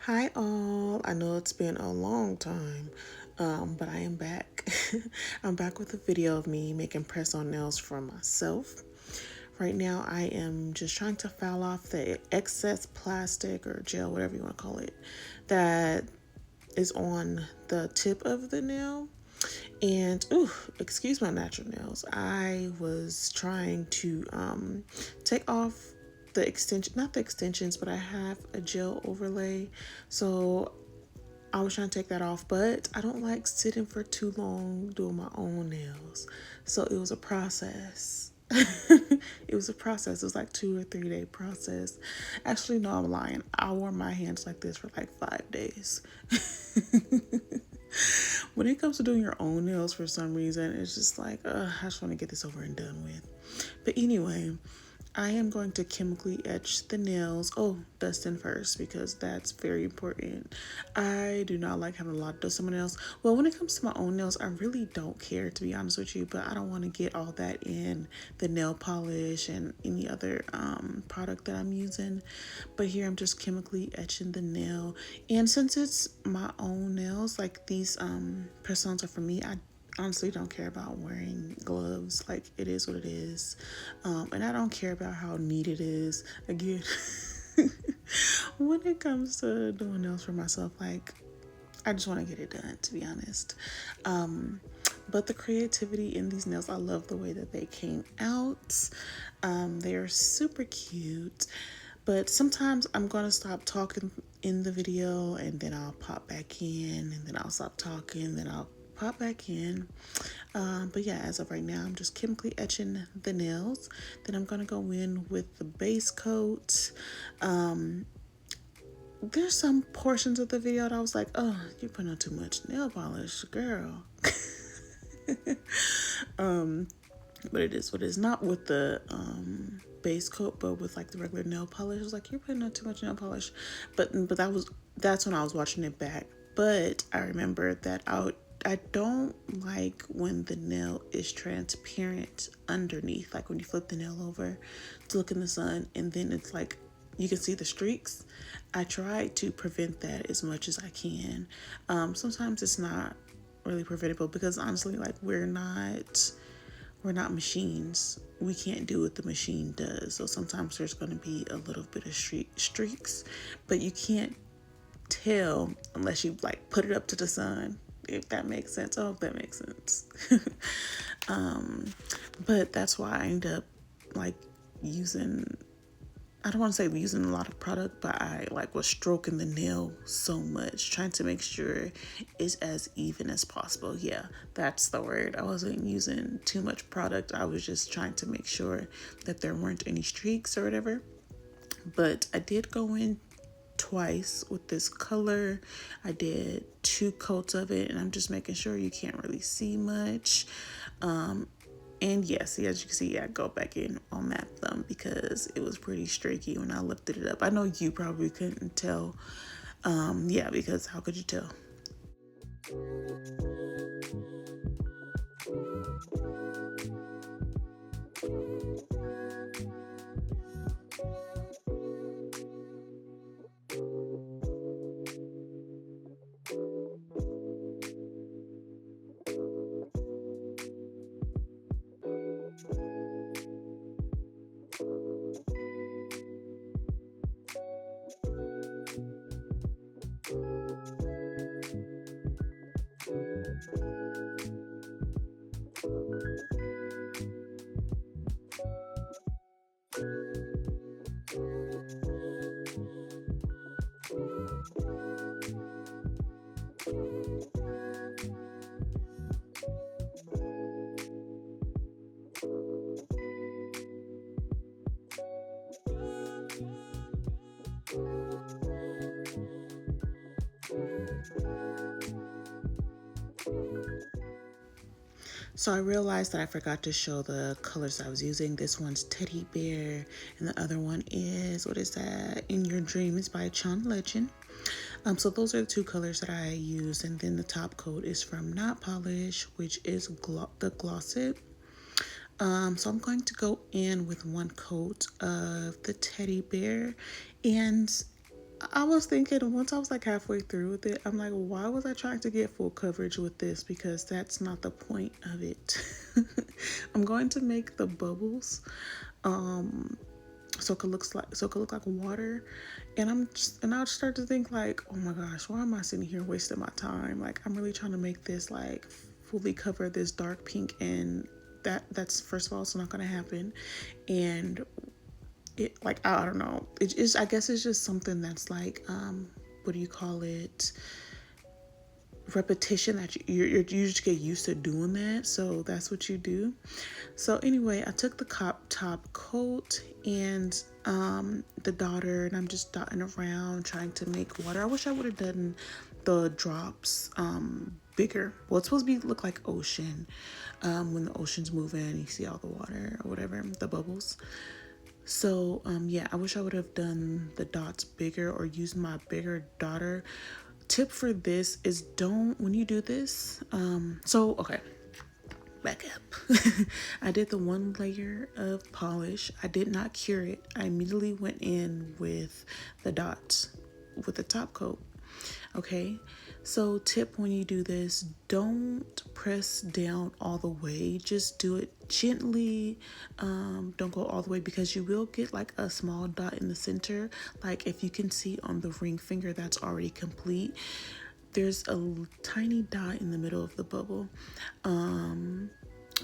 Hi all, I know it's been a long time, but I am back. I'm back with a video of me making press-on nails for myself. Right now I am just trying to file off the excess plastic or gel, whatever you want to call it, that is on the tip of the nail. And ooh, excuse my natural nails. I was trying to take off the extension, not the extensions, but I have a gel overlay. So I was trying to take that off, but I don't like sitting for too long doing my own nails. So it was a process. It was a process. It was like 2 or 3 day process. Actually, no, I'm lying. I wore my hands like this for like 5 days. When it comes to doing your own nails, for some reason, it's just like, I just want to get this over and done with. But anyway, I am going to chemically etch the nails. Oh, dusting first because that's very important. I do not like having a lot of dust on my nails. Well, when it comes to my own nails, I really don't care, to be honest with you, but I don't want to get all that in the nail polish and any other product that I'm using. But here I'm just chemically etching the nail. And since it's my own nails, like these press-ons are for me, I honestly don't care about wearing gloves. Like, it is what it is. And I don't care about how neat it is. Again, when it comes to doing nails for myself, like, I just want to get it done, to be honest. But the creativity in these nails, I love the way that they came out. They're super cute. But sometimes I'm going to stop talking in the video and then I'll pop back in and then I'll stop talking, then I'll pop back in. But yeah, as of right now, I'm just chemically etching the nails. Then I'm going to go in with the base coat. There's some portions of the video that I was like, oh, you're putting on too much nail polish, girl. But it is what it is. Not with the base coat, but with like the regular nail polish. I was like, you're putting on too much nail polish. But that's when I was watching it back. But I remember that I don't like when the nail is transparent underneath. Like when you flip the nail over to look in the sun and then it's like you can see the streaks. I try to prevent that as much as I can. Sometimes it's not really preventable because honestly, like we're not machines. We can't do what the machine does. So sometimes there's going to be a little bit of streaks, but you can't tell unless you like put it up to the sun. If that makes sense. I hope that makes sense. But that's why I end up like using, I don't want to say using a lot of product, but I like was stroking the nail so much, trying to make sure it's as even as possible. Yeah, that's the word. I wasn't using too much product. I was just trying to make sure that there weren't any streaks or whatever. But I did go in twice with this color. I did 2 coats of it, and I'm just making sure you can't really see much. And yes, as you can see, I go back in on that thumb because it was pretty streaky when I lifted it up. I know you probably couldn't tell. Yeah, because how could you tell? So I realized that I forgot to show the colors I was using. This one's Teddy Bear, and the other one is, what is that? In Your Dream is by Chaun Legend. So those are the 2 colors that I use, and then the top coat is from Not Polish, which is the Glossit. So I'm going to go in with 1 coat of the Teddy Bear, and I was thinking once I was like halfway through with it, I'm like, why was I trying to get full coverage with this? Because that's not the point of it. I'm going to make the bubbles, so it could look like water, and I'll start to think like, oh my gosh, why am I sitting here wasting my time? Like, I'm really trying to make this like fully cover this dark pink, and that's first of all, it's not going to happen, and it like I don't know, it is, I guess it's just something that's like what do you call it, repetition, that you just get used to doing that, so that's what you do. So anyway, I took the top coat and the daughter, and I'm just dotting around trying to make water. I wish I would have done the drops bigger. Well, it's supposed to be look like ocean, when the ocean's moving, you see all the water or whatever, the bubbles. So yeah, I wish I would have done the dots bigger or used my bigger daughter. Tip for this is, don't, when you do this, so okay, back up. I did the one layer of polish. I did not cure it. I immediately went in with the dots with the top coat. Okay, so tip when you do this, don't press down all the way, just do it gently. Don't go all the way, because you will get like a small dot in the center. Like if you can see on the ring finger that's already complete, there's a tiny dot in the middle of the bubble.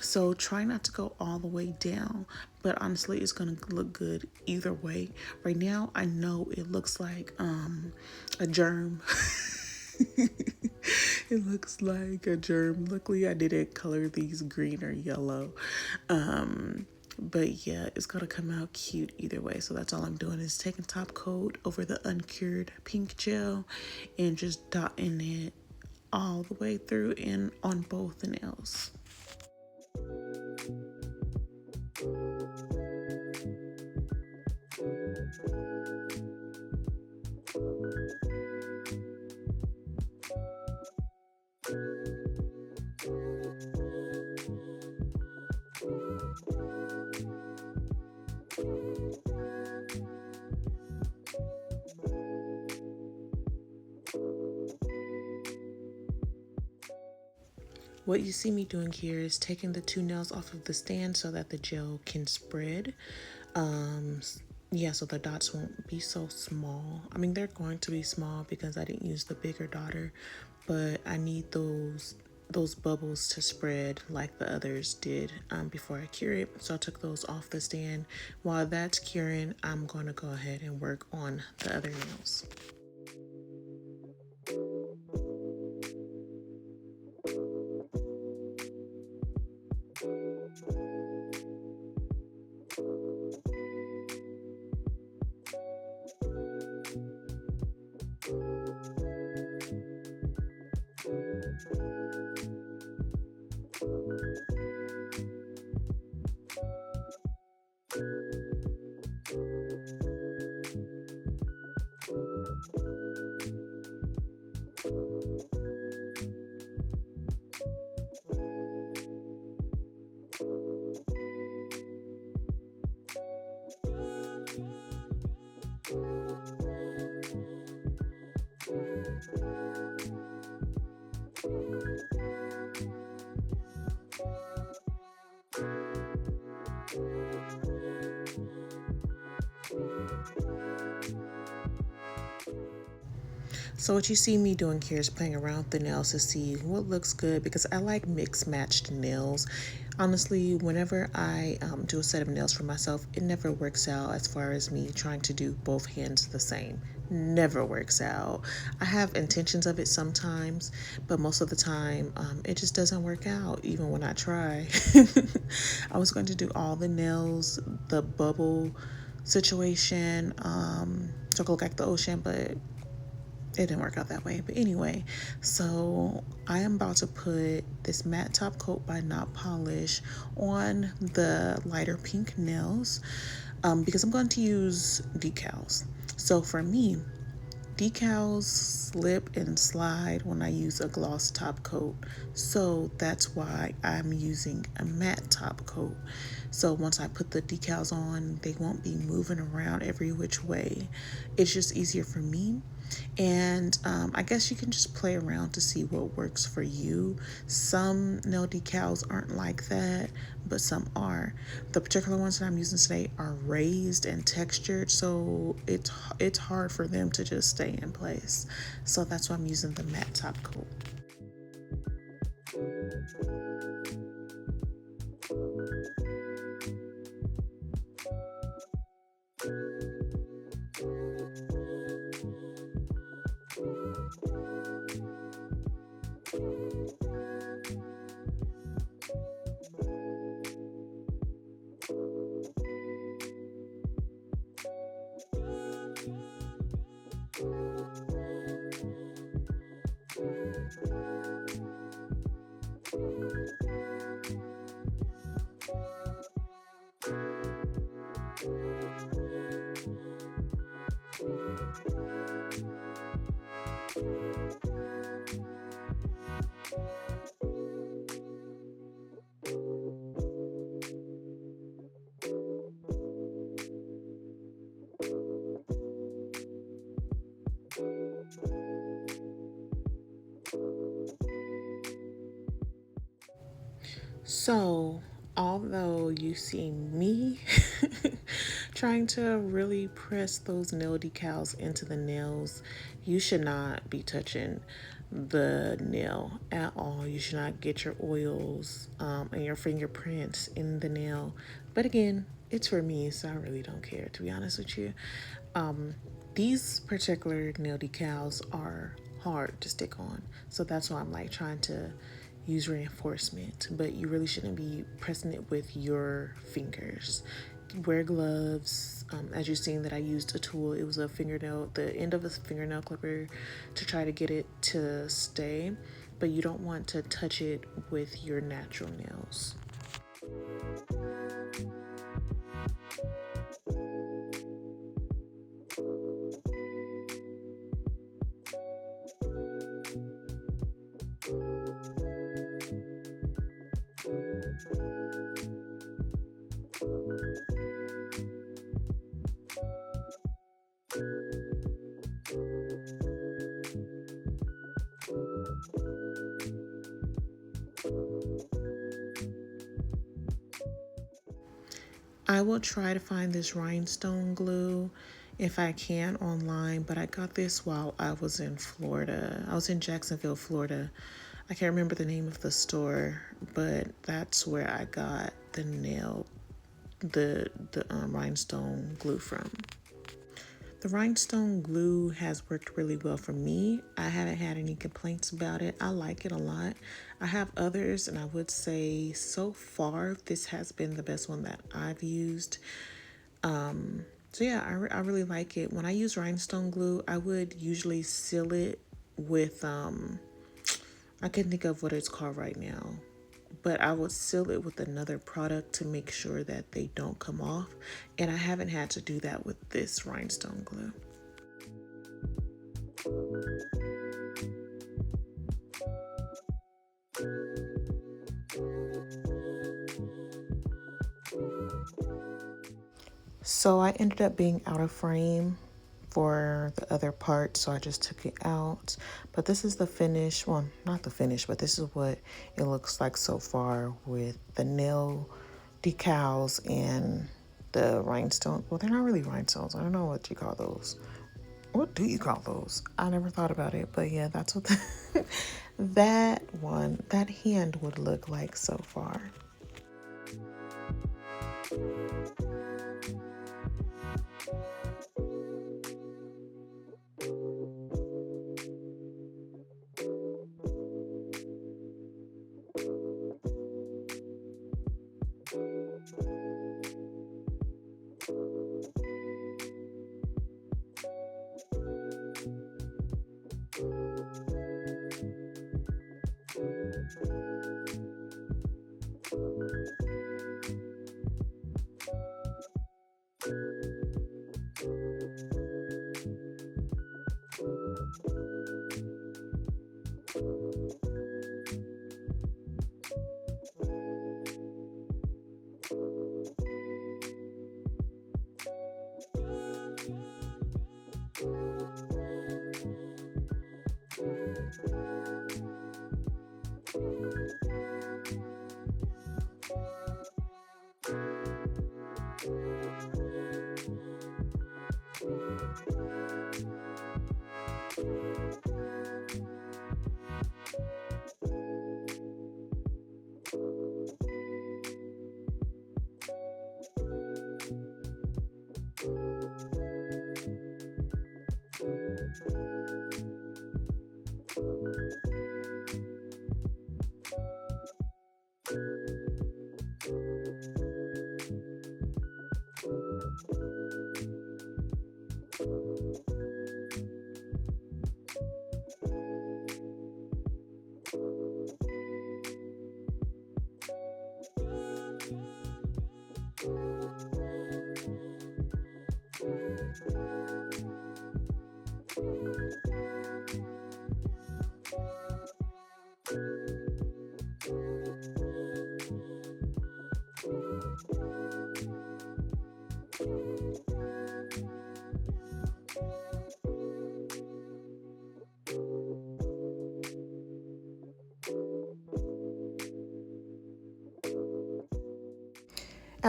So try not to go all the way down, but honestly, it's gonna look good either way. Right now, I know it looks like a germ. It looks like a germ. Luckily, I didn't color these green or yellow. But yeah, it's gonna come out cute either way. So that's all I'm doing, is taking top coat over the uncured pink gel and just dotting it all the way through and on both the nails. What you see me doing here is taking the two nails off of the stand so that the gel can spread. Yeah, so the dots won't be so small. I mean, they're going to be small because I didn't use the bigger daughter, but I need those bubbles to spread like the others did before I cure it. So I took those off the stand. While that's curing, I'm going to go ahead and work on the other nails. So what you see me doing here is playing around with the nails to see what looks good, because I like mixed matched nails. Honestly, whenever I do a set of nails for myself, it never works out as far as me trying to do both hands the same. Never works out. I have intentions of it sometimes, but most of the time it just doesn't work out even when I try. I was going to do all the nails, the bubble situation, to look like the ocean, but it didn't work out that way. But anyway, so I am about to put this matte top coat by Not Polish on the lighter pink nails, because I'm going to use decals. So for me, decals slip and slide when I use a gloss top coat. So that's why I'm using a matte top coat. So once I put the decals on, they won't be moving around every which way. It's just easier for me. And I guess you can just play around to see what works for you. Some nail decals aren't like that, but some are. The particular ones that I'm using today are raised and textured, so it's hard for them to just stay in place. So that's why I'm using the matte top coat. So, although you see me trying to really press those nail decals into the nails, you should not be touching the nail at all. You should not get your oils and your fingerprints in the nail. But again, it's for me, so I really don't care, to be honest with you. These particular nail decals are hard to stick on, so that's why I'm like trying to use reinforcement, but you really shouldn't be pressing it with your fingers. Wear gloves. As you've seen that I used a tool, it was a fingernail, the end of a fingernail clipper, to try to get it to stay, but you don't want to touch it with your natural nails. I will try to find this rhinestone glue if I can online, but I got this while I was in Florida. I was in Jacksonville, Florida. I can't remember the name of the store, but that's where I got the rhinestone glue from. The rhinestone glue has worked really well for me. I haven't had any complaints about it. I like it a lot. I have others, and I would say so far this has been the best one that I've used. So yeah, I really like it. When I use rhinestone glue, I would usually seal it with I can't think of what it's called right now, but I would seal it with another product to make sure that they don't come off. And I haven't had to do that with this rhinestone glue. So I ended up being out of frame for the other part, so I just took it out. But this is the finish, well, not the finish, but this is what it looks like so far with the nail decals and the rhinestone. Well, they're not really rhinestones. I don't know what you call those. What do you call those? I never thought about it, but yeah, that's what that hand would look like so far.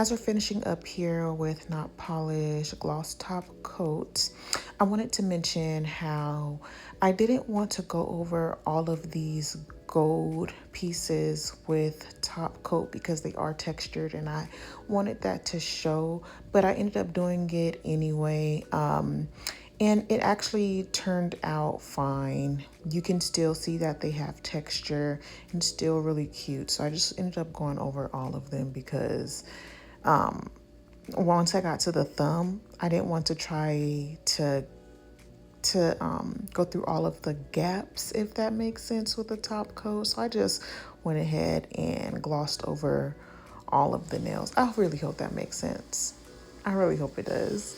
As we're finishing up here with Not Polish Gloss Top Coat, I wanted to mention how I didn't want to go over all of these gold pieces with top coat because they are textured and I wanted that to show, but I ended up doing it anyway. And it actually turned out fine. You can still see that they have texture and still really cute. So I just ended up going over all of them because once I got to the thumb, I didn't want to try to go through all of the gaps, if that makes sense, with the top coat. So I just went ahead and glossed over all of the nails. I really hope that makes sense. I really hope it does.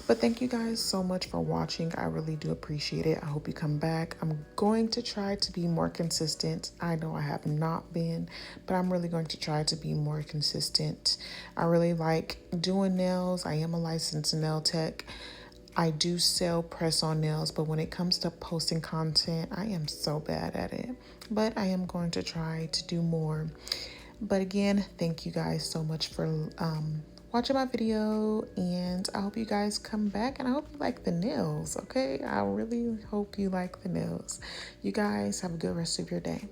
But thank you guys so much for watching. I really do appreciate it. I hope you come back. I'm going to try to be more consistent. I know I have not been, but I'm really going to try to be more consistent. I really like doing nails. I am a licensed nail tech. I do sell press-on nails, but when it comes to posting content, I am so bad at it. But I am going to try to do more. But again, thank you guys so much for watching my video, and I hope you guys come back, and I hope you like the nails, okay? I really hope you like the nails. You guys have a good rest of your day.